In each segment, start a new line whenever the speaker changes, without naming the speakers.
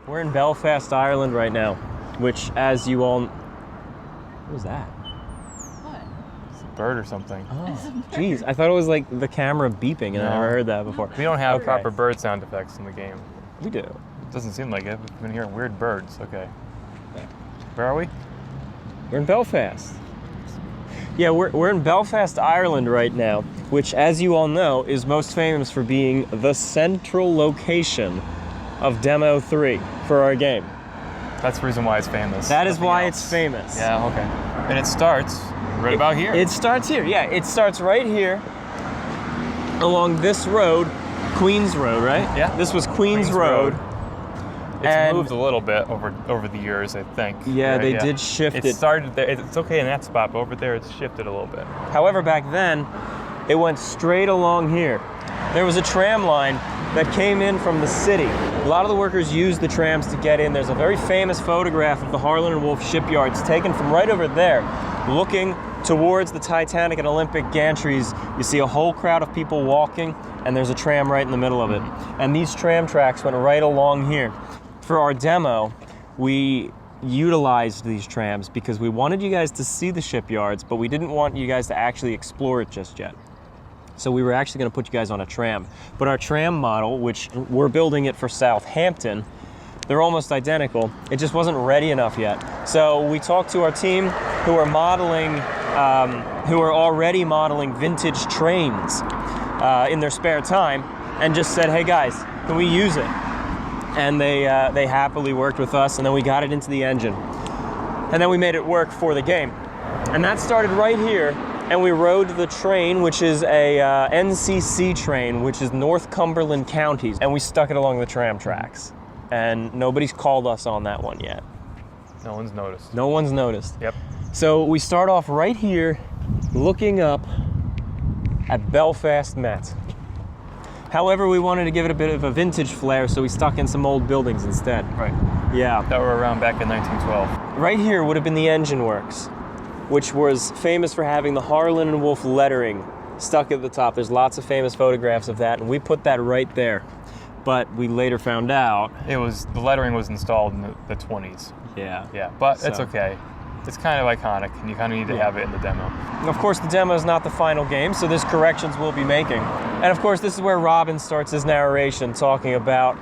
We're in Belfast, Ireland right now, which, as you all... What was that?
What?
It's a bird or something.
Oh, jeez. I thought it was like the camera beeping, and I never heard that before.
We don't have
Okay.
proper bird sound effects in the game.
We do.
It doesn't seem like it. We've been hearing weird birds. Okay. Where are we?
We're in Belfast. Yeah, we're in Belfast, Ireland right now, which, as you all know, is most famous for being the central location of Demo 3 for our game.
That's the reason why it's famous.
That is
Nothing
why
else.
it's famous.
Yeah, okay. And it starts right about here.
It starts here, yeah. It starts right here along this road, Queens Road, right?
Yeah.
This was Queens Road.
It's moved a little bit over the years, I think.
Yeah,
Right,
they did shift it.
It started there. It's okay in that spot, but over there it's shifted a little bit.
However, back then, it went straight along here. There was a tram line that came in from the city. A lot of the workers used the trams to get in. There's a very famous photograph of the Harland and Wolff shipyards taken from right over there, looking towards the Titanic and Olympic gantries. You see a whole crowd of people walking, and there's a tram right in the middle of it. And these tram tracks went right along here. For our demo, we utilized these trams because we wanted you guys to see the shipyards, but we didn't want you guys to actually explore it just yet. So we were actually going to put you guys on a tram. But our tram model, which we're building it for Southampton, they're almost identical. It just wasn't ready enough yet. So we talked to our team who are modeling, who are already modeling vintage trains in their spare time, and just said, hey guys, can we use it? And they happily worked with us, and then we got it into the engine. And then we made it work for the game. And that started right here, and we rode the train, which is a NCC train, which is North Cumberland Counties, and we stuck it along the tram tracks. And nobody's called us on that one yet.
No one's noticed.
No one's noticed.
Yep.
So we start off right here, looking up at Belfast Met. However, we wanted to give it a bit of a vintage flair, so we stuck in some old buildings instead.
Right.
Yeah.
That were around back in 1912.
Right here would have been the engine works, which was famous for having the Harland and Wolff lettering stuck at the top. There's lots of famous photographs of that, and we put that right there. But we later found out...
The lettering was installed in the 20s.
Yeah.
Yeah, but it's okay. It's kind of iconic, and you kind of need to have it in the demo.
Of course, the demo is not the final game, so there's corrections we'll be making. And of course, this is where Robin starts his narration, talking about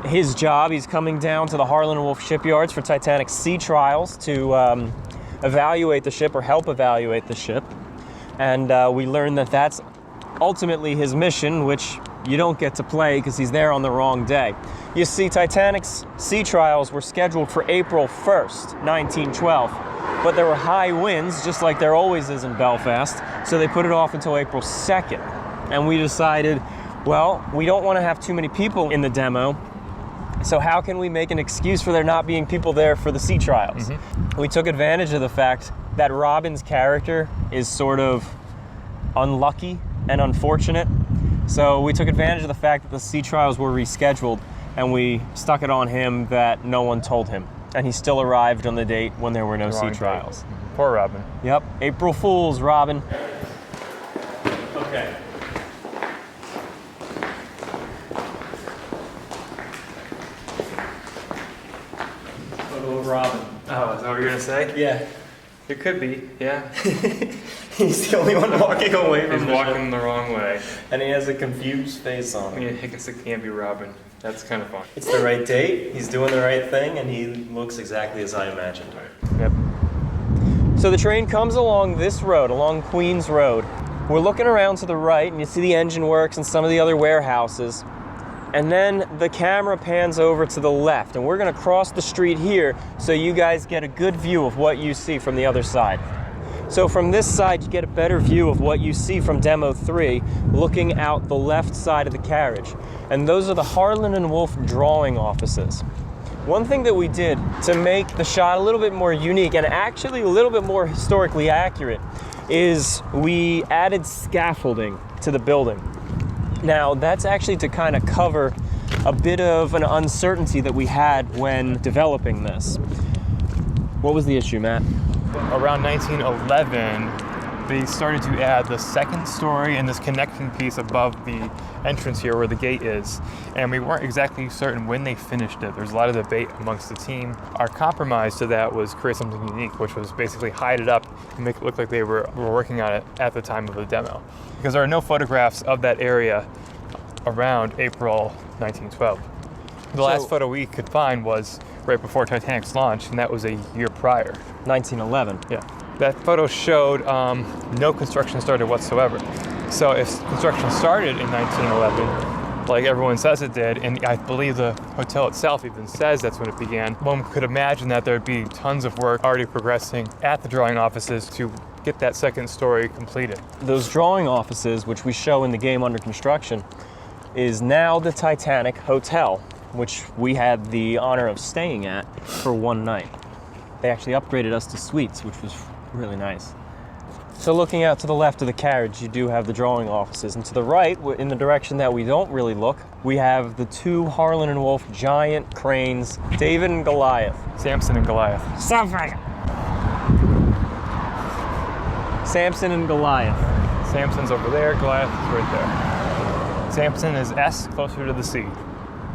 his job. He's coming down to the Harland and Wolff shipyards for Titanic sea trials to evaluate the ship, or help evaluate the ship. And we learn that that's ultimately his mission, which you don't get to play because he's there on the wrong day. You see, Titanic's sea trials were scheduled for April 1st, 1912, but there were high winds, just like there always is in Belfast, so they put it off until April 2nd. And we decided, well, we don't want to have too many people in the demo, so how can we make an excuse for there not being people there for the sea trials? Mm-hmm. We took advantage of the fact that Robin's character is sort of unlucky and unfortunate. So we took advantage of the fact that the sea trials were rescheduled, and we stuck it on him that no one told him. And he still arrived on the date when there were no sea trials.
Mm-hmm. Poor Robin.
Yep, April Fools, Robin. Okay. Photo of Robin.
Oh, is that what you're going to say?
Yeah.
It could be, yeah.
He's the only one walking away from
He's
the
walking the wrong way.
and he has a confused face on.
Yeah, I guess it can't be Robin. That's kind of fun.
It's the right date, he's doing the right thing, and he looks exactly as I imagined.
Yep.
So the train comes along this road, along Queens Road. We're looking around to the right, and you see the engine works and some of the other warehouses. And then the camera pans over to the left, and we're gonna cross the street here so you guys get a good view of what you see from the other side. So from this side, you get a better view of what you see from Demo 3, looking out the left side of the carriage. And those are the Harland and Wolff drawing offices. One thing that we did to make the shot a little bit more unique, and actually a little bit more historically accurate, is we added scaffolding to the building. Now, that's actually to kind of cover a bit of an uncertainty that we had when developing this. What was the issue, Matt?
Around 1911, they started to add the second story and this connecting piece above the entrance here where the gate is. And we weren't exactly certain when they finished it. There's a lot of debate amongst the team. Our compromise to that was create something unique, which was basically hide it up and make it look like they were working on it at the time of the demo. Because there are no photographs of that area around April 1912. The last photo we could find was right before Titanic's launch, and that was a year prior.
1911.
Yeah. That photo showed no construction started whatsoever. So if construction started in 1911, like everyone says it did, and I believe the hotel itself even says that's when it began, one could imagine that there'd be tons of work already progressing at the drawing offices to get that second story completed.
Those drawing offices, which we show in the game under construction, is now the Titanic Hotel, which we had the honor of staying at for one night. They actually upgraded us to suites, which was really nice. So looking out to the left of the carriage, you do have the drawing offices. And to the right, in the direction that we don't really look, we have the two Harland and Wolff giant cranes, David and Goliath.
Samson and Goliath.
Samson and Goliath.
Samson's over there, Goliath is right there. Samson is S, closer to the sea.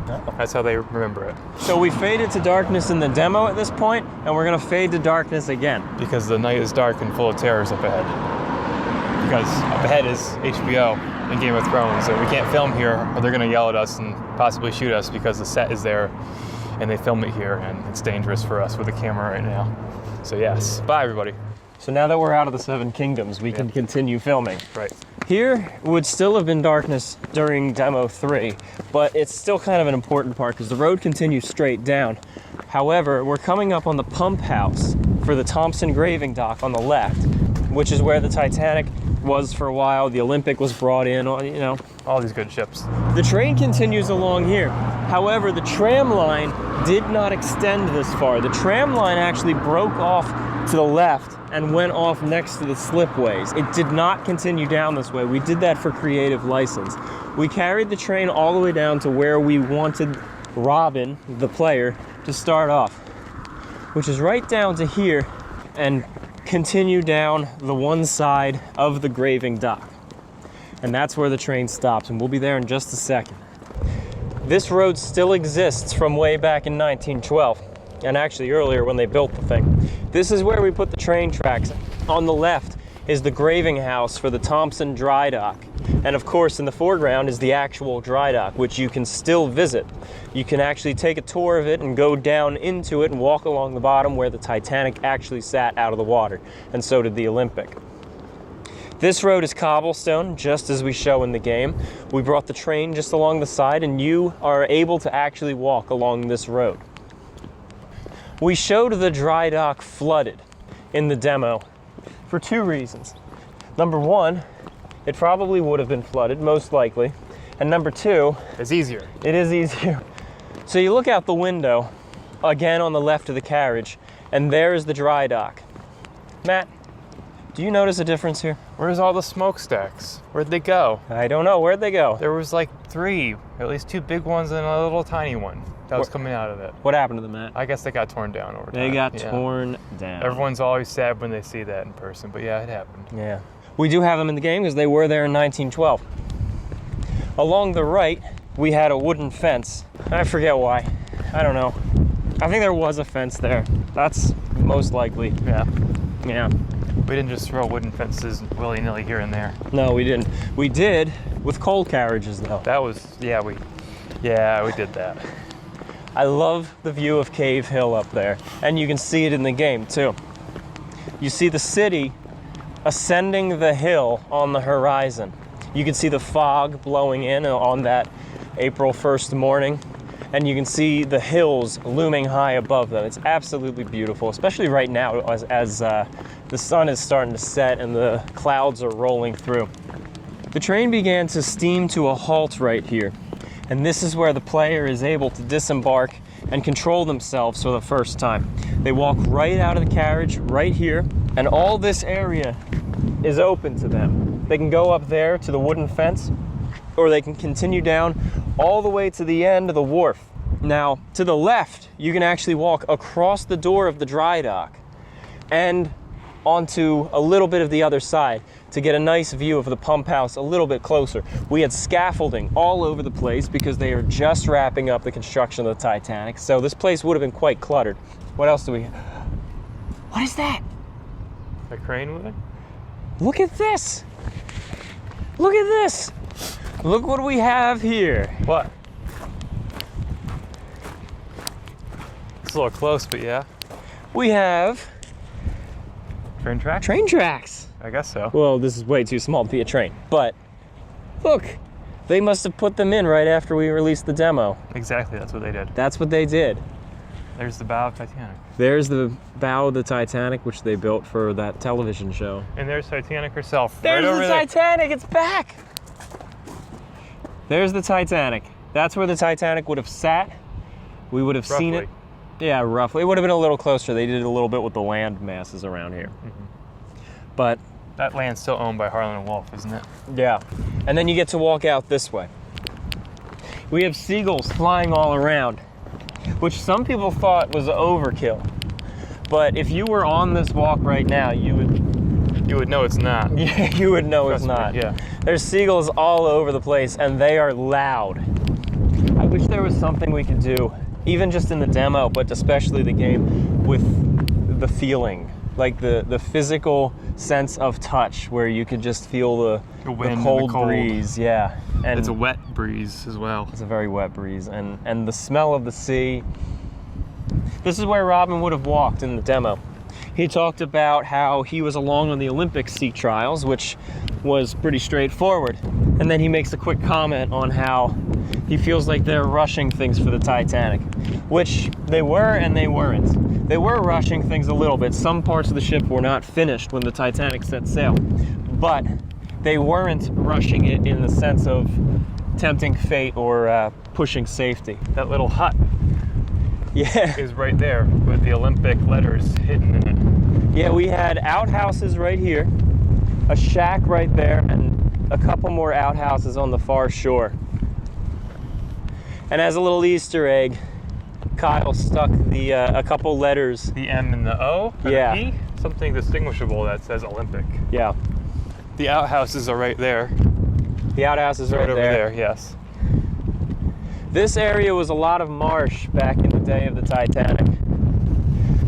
Oh. That's how they remember it.
So we faded to darkness in the demo at this point, and we're gonna fade to darkness again.
Because the night is dark and full of terrors up ahead. Because up ahead is HBO and Game of Thrones, so we can't film here or they're gonna yell at us and possibly shoot us because the set is there and they film it here and it's dangerous for us with a camera right now. So yes, bye everybody.
So now that we're out of the Seven Kingdoms, we can continue filming.
Right.
Here would still have been darkness during Demo 3, but it's still kind of an important part because the road continues straight down. However, we're coming up on the pump house for the Thompson graving dock on the left, which is where the Titanic was for a while. The Olympic was brought in, you know.
All these good ships.
The train continues along here. However, the tram line did not extend this far. The tram line actually broke off to the left and went off next to the slipways. It did not continue down this way. We did that for creative license. We carried the train all the way down to where we wanted Robin, the player, to start off, which is right down to here, and continue down the one side of the graving dock. And that's where the train stops, and we'll be there in just a second. This road still exists from way back in 1912, and actually earlier when they built the thing. This is where we put the train tracks. On the left is the graving house for the Thompson dry dock. And of course, in the foreground is the actual dry dock, which you can still visit. You can actually take a tour of it and go down into it and walk along the bottom where the Titanic actually sat out of the water, and so did the Olympic. This road is cobblestone, just as we show in the game. We brought the train just along the side, and you are able to actually walk along this road. We showed the dry dock flooded in the demo for two reasons. Number one, it probably would have been flooded, most likely. And number two,
it's easier.
It is easier. So you look out the window, again on the left of the carriage, and there's the dry dock. Matt, do you notice a difference here?
Where's all the smokestacks? Where'd they go?
I don't know. Where'd they go?
There was like three, at least two big ones and a little tiny one that was coming out of it.
What happened to them, Matt?
I guess they got torn down over time.
They got torn down.
Everyone's always sad when they see that in person, but yeah, it happened.
Yeah. We do have them in the game because they were there in 1912. Along the right, we had a wooden fence. I forget why. I don't know. I think there was a fence there. That's most likely.
Yeah.
Yeah.
We didn't just throw wooden fences willy-nilly here and there.
No, we didn't. We did with coal carriages, though.
That was, we did that.
I love the view of Cave Hill up there, and you can see it in the game, too. You see the city ascending the hill on the horizon. You can see the fog blowing in on that April 1st morning, and you can see the hills looming high above them. It's absolutely beautiful, especially right now as the sun is starting to set and the clouds are rolling through. The train began to steam to a halt right here, and this is where the player is able to disembark and control themselves for the first time. They walk right out of the carriage right here, and all this area is open to them. They can go up there to the wooden fence, or they can continue down all the way to the end of the wharf. Now, to the left, you can actually walk across the door of the dry dock, and onto a little bit of the other side to get a nice view of the pump house a little bit closer. We had scaffolding all over the place because they are just wrapping up the construction of the Titanic, so this place would have been quite cluttered. What else do we have? What is that?
A crane moving?
Look at this! Look at this! Look what we have here.
What? It's a little close, but yeah.
We have
Train track?
train tracks.
I guess so.
Well, this is way too small to be a train, but look, they must have put them in right after we released the demo.
Exactly, that's what they did.
That's what they did.
There's the bow of Titanic.
There's the bow of the Titanic, which they built for that television show.
And there's Titanic herself.
There's
right over
the
there.
Titanic, it's back! There's the Titanic. That's where the Titanic would have sat. We would have seen it.
Roughly.
Yeah, roughly. It would have been a little closer. They did it a little bit with the land masses around here. But,
That land's still owned by Harland and Wolff, isn't it?
yeah. And then you get to walk out this way. We have seagulls flying all around, which some people thought was overkill. But if you were on this walk right now, you would
know it's not.
yeah, you would know it's
Trust me,
not.
yeah.
There's seagulls all over the place, and they are loud. I wish there was something we could do, even just in the demo, but especially the game, with the feeling. Like the physical sense of touch, where you could just feel
The wind and the
cold
cold.
breeze. Yeah. And
It's a wet breeze as well.
it's a very wet breeze, and the smell of the sea. This is where Robin would have walked in the demo. He talked about how he was along on the Olympic sea trials, which was pretty straightforward. And then he makes a quick comment on how he feels like they're rushing things for the Titanic, which they were and they weren't. They were rushing things a little bit. Some parts of the ship were not finished when the Titanic set sail, but they weren't rushing it in the sense of tempting fate or pushing safety.
That little hut
Yeah.
is right there with the Olympic letters hidden in it.
Yeah, we had outhouses right here, a shack right there, and a couple more outhouses on the far shore. And as a little Easter egg, Kyle stuck the a couple letters.
The M and the O and
Yeah.
the E, something distinguishable that says Olympic.
Yeah,
The outhouses are right there.
the outhouse is right
over
there.
there, yes.
This area was a lot of marsh back in the day of the Titanic.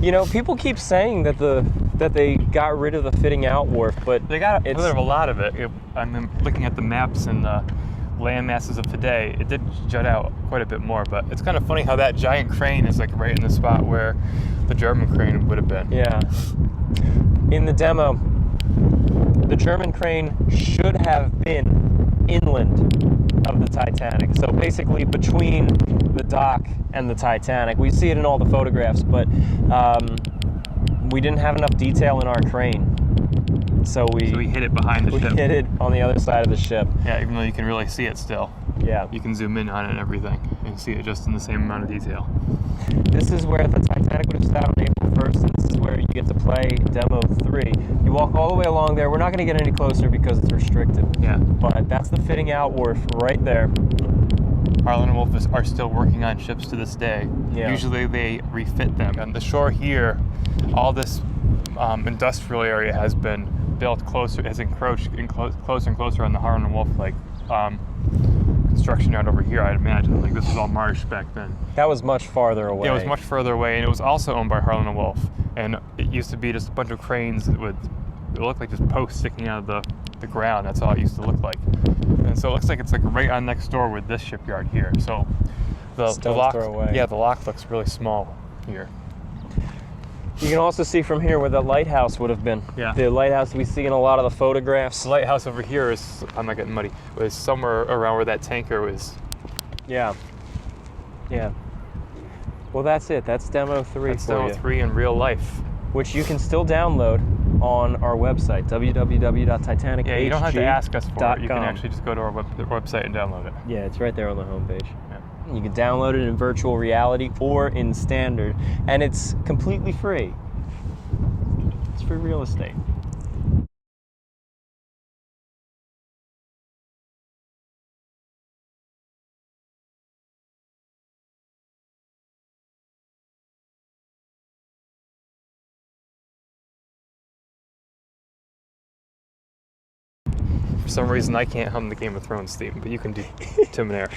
You know, people keep saying that they got rid of the fitting out wharf, but
They got
it's
rid of a lot of it. I'm looking at the maps and the land masses of today. It did jut out quite a bit more, but it's kind of funny how that giant crane is like right in the spot where the German crane would have been.
yeah. In the demo, the German crane should have been inland of the Titanic. So basically between the dock and the Titanic. We see it in all the photographs, but we didn't have enough detail in our crane. So we
hid it behind the ship.
hid it on the other side of the ship.
Yeah, even though you can really see it still.
Yeah.
You can zoom in on it and everything and see it just in the same amount of detail.
This is where the Titanic would have sat on April 1st, and this is where you get to play Demo 3. You walk all the way along there. We're not going to get any closer because it's restricted.
Yeah.
But that's the fitting out wharf right there.
Harland and Wolff are still working on ships to this day.
Yeah.
Usually they refit them. On the shore here, all this industrial area has been built closer, has encroached closer and closer on the Harland and Wolff construction yard over here, I'd imagine. Like this was all marsh back then.
That was much farther away.
Yeah, it was much further away, and it was also owned by Harland and Wolff. And it used to be just a bunch of cranes with, it looked like just posts sticking out of the ground. That's all it used to look like. And so it looks like it's like right on next door with this shipyard here. So the
Stone's
lock,
throw away.
yeah, the lock looks really small here.
You can also see from here where that lighthouse would have been.
Yeah.
The lighthouse we see in a lot of the photographs.
The lighthouse over here is, I'm not getting muddy, was somewhere around where that tanker was.
Yeah. Yeah. Well, that's it. That's Demo 3
That's
for
Demo
you.
3 in real life.
Which you can still download on our website, www.titanichg.com.
Yeah, you don't have to ask us for it. You can actually just go to our website and download it.
Yeah, it's right there on the homepage.
Yeah.
You can download it in virtual reality or in standard, and it's completely free. It's free real estate.
some reason I can't hum the Game of Thrones theme, but you can do Tim and Eric.